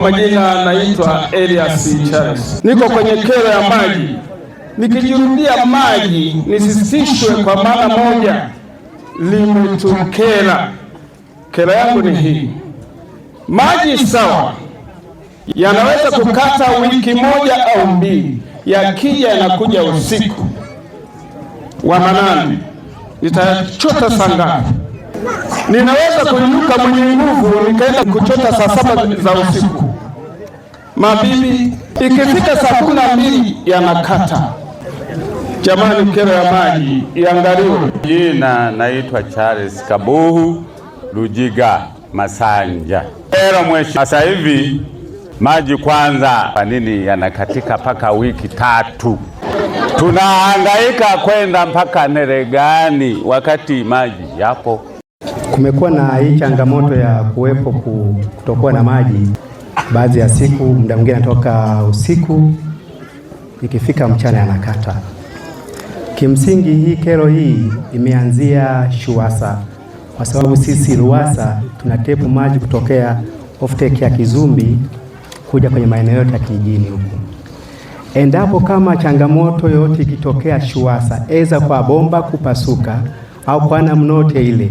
Majina naitwa Elias Charles. Niko kwenye kero ya maji. Nikijirudia maji nisisitishwe kwa maana moja limetukera. Kero yangu ni hii. Maji sawa yanaweza kukata wiki moja au mbili, yakija yanakuja usiku wa manane. Nitachota saa ngapi? Ninaweza kuinuka mwenye nguvu nikaenda kuchota saa 7 za usiku. Mabibi, ikifika saa 12 yanakata. Jamani, kero ya maji iangaliwe. Jina naitwa Charles Kabuhu Lujiga Masanja. Kero mheshimiwa, sasa hivi maji kwanza, kwa nini yanakatika mpaka wiki 3? Tunahangaika kwenda mpaka Neregani wakati maji yapo. Kumekuwa na hii changamoto ya kuwepo kutokuwa na maji baadhi ya siku, muda mwingine natoka usiku, ikifika mchana yanakata. Kimsingi hii kero hii imeanzia Shuwasa, kwa sababu sisi Ruwasa tunatepu maji kutokea offtake ya Kizumbi kuja kwenye maeneo yote ya kijijini huko. Endapo kama changamoto yote ikitokea Shuwasa, eza kwa bomba kupasuka au kwa namnote ile,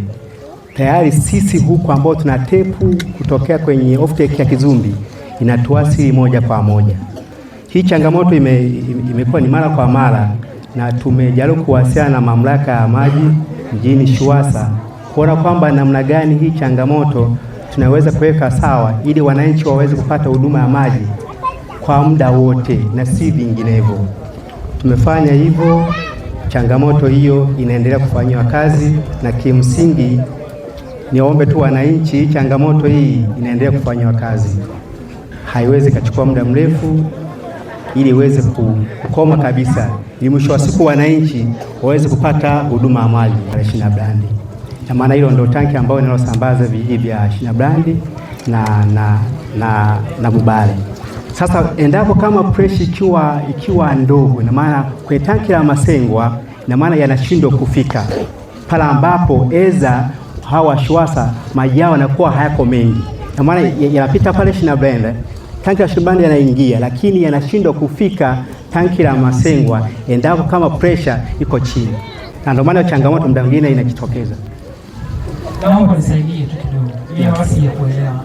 tayari sisi huko ambao tunatepu kutokea kwenye offtake ya Kizumbi inatuasili moja kwa moja. Hii changamoto imekuwa ni mara kwa mara, na tumejaribu kuwasiliana na mamlaka ya maji mjini Shuwasa kuona kwamba namna gani hii changamoto tunaweza kuweka sawa ili wananchi waweze kupata huduma ya maji kwa muda wote na si vinginevyo. Tumefanya hivyo, changamoto hiyo inaendelea kufanywa kazi, na kimsingi niombe tu wananchi, changamoto hii inaendelea kufanywa kazi. Haiwezi kuchukua muda mrefu ili iweze kukoma kabisa, ili mwisho wa siku wananchi waweze kupata huduma ya maji ya Shinabrandi. Na maana hilo ndio tanki ambayo linalosambaza vijiji vya Shinabrandi na Bubale. Sasa endapo kama pressure ikiwa ndogo, na maana kwenye tanki la Masengwa, na maana yanashindwa kufika pala ambapo eza hawa Shuwasa maji yao yanakuwa hayako mengi, na maana yanapita pale Shinabrandi, tanki la Shinabrandi yanaingia, lakini yanashindwa kufika tanki la Masengwa endapo kama pressure iko chini, na ndio maana changamoto muda mwingine inajitokeza. Naomba nisaidie tu kidogo. Mimi basi ya kuelewa.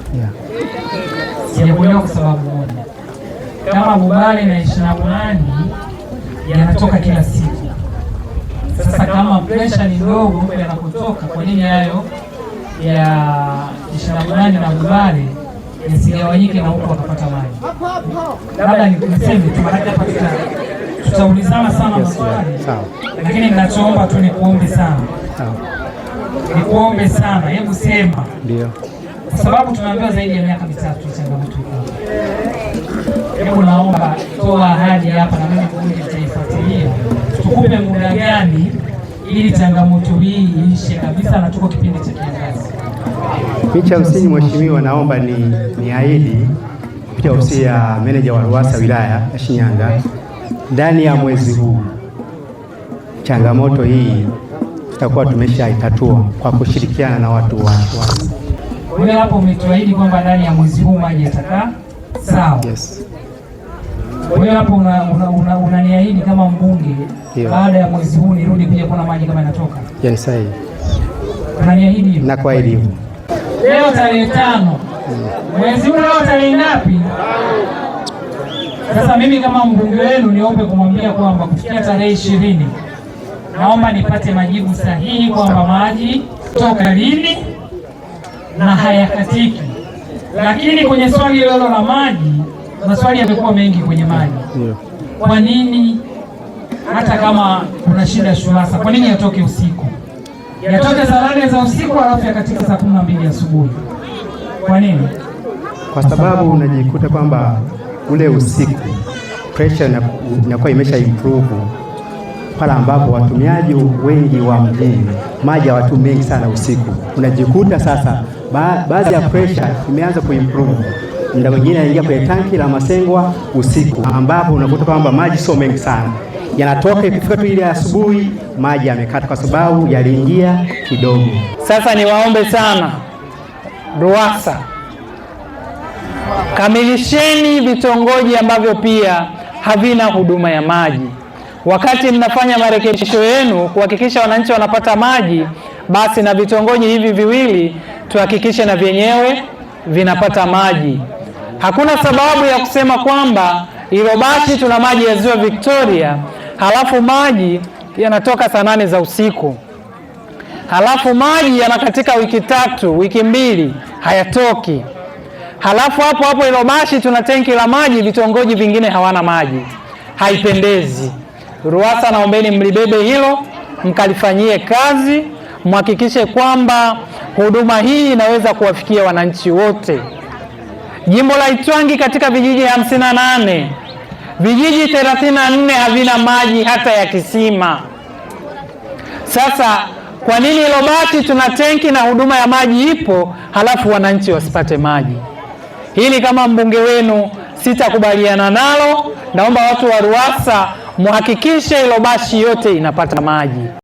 Sijaelewa kwa sababu moja. Kama Bubale na Shinabrandi yanatoka kila siku. Sasa kama pressure ni ndogo mbele yanapotoka, kwa nini hayo ya Shinabrandi na Bubale yasigawanyike na huko wakapata maji? Labda niseme tu maana hapa tutaulizana sana maswali. Lakini ninachoomba tu nikuombe sana. Nikuombe sana, hebu sema. Ndio. Kwa sababu tunaambiwa zaidi ya miaka 3 changamoto iko. Hebu naomba toa ahadi hapa, na mimi kundi nitaifuatilia. Tukupe muda gani ili changamoto hii iishe kabisa, na tuko kipindi cha kiangazi. Picha msingi mheshimiwa, naomba ni ahidi kupitia ofisi ya meneja wa Ruwasa wilaya ya Shinyanga, ndani ya mwezi huu changamoto hii tutakuwa tumeshaitatua kwa kushirikiana na watu wa Ruwasa. Wewe hapo umetuahidi kwamba ndani ya mwezi huu maji yatakaa sawa? Yes. Wewe hapo unaniahidi kama mbunge, baada ya mwezi huu nirudi kuja kuona maji kama yanatoka? Yes, sahihi. Unaniahidi hivyo? Na kwa elimu. Leo tarehe 5. Mwezi huu leo tarehe ngapi? Sasa mimi kama mbunge wenu niombe kumwambia kwamba kufikia tarehe 20 naomba nipate majibu sahihi kwamba maji toka lini na hayakatiki. Lakini kwenye swali hilo la maji, maswali yamekuwa mengi kwenye maji. Kwa nini hata kama kuna shida Shuwasa, kwa nini yatoke usiku? Yatoke saa 8 za usiku alafu yakatika saa 12 asubuhi. Kwa nini? Kwa sababu unajikuta kwamba ule usiku pressure inakuwa imesha improve pala ambapo watumiaji wengi wa mjini maji watu mengi sana usiku. Unajikuta sasa baadhi ya pressure imeanza kuimprove, muda mwingine anaingia kwenye tanki la Masengwa usiku, ambapo unakuta kwamba maji sio mengi sana yanatoka, ikifika tu ile asubuhi maji yamekata kwa sababu yaliingia kidogo. Sasa niwaombe sana Ruwasa kamilisheni vitongoji ambavyo pia havina huduma ya maji. Wakati mnafanya marekebisho yenu kuhakikisha wananchi wanapata maji, basi na vitongoji hivi viwili tuhakikishe na vyenyewe vinapata maji. Hakuna sababu ya kusema kwamba Ilobashi tuna maji ya Ziwa Victoria, halafu maji yanatoka saa 8 za usiku, halafu maji yanakatika wiki 3, wiki 2 hayatoki, halafu hapo hapo Ilobashi tuna tenki la maji, vitongoji vingine hawana maji. Haipendezi. RUWASA naombeni mlibebe hilo, mkalifanyie kazi, mhakikishe kwamba huduma hii inaweza kuwafikia wananchi wote. Jimbo la Itwangi katika vijiji 58, vijiji 34 havina maji hata ya kisima. Sasa kwa nini Ilobashi tuna tenki na huduma ya maji ipo, halafu wananchi wasipate maji? Hili kama mbunge wenu sitakubaliana nalo. Naomba watu wa RUWASA muhakikishe Ilobashi yote inapata maji.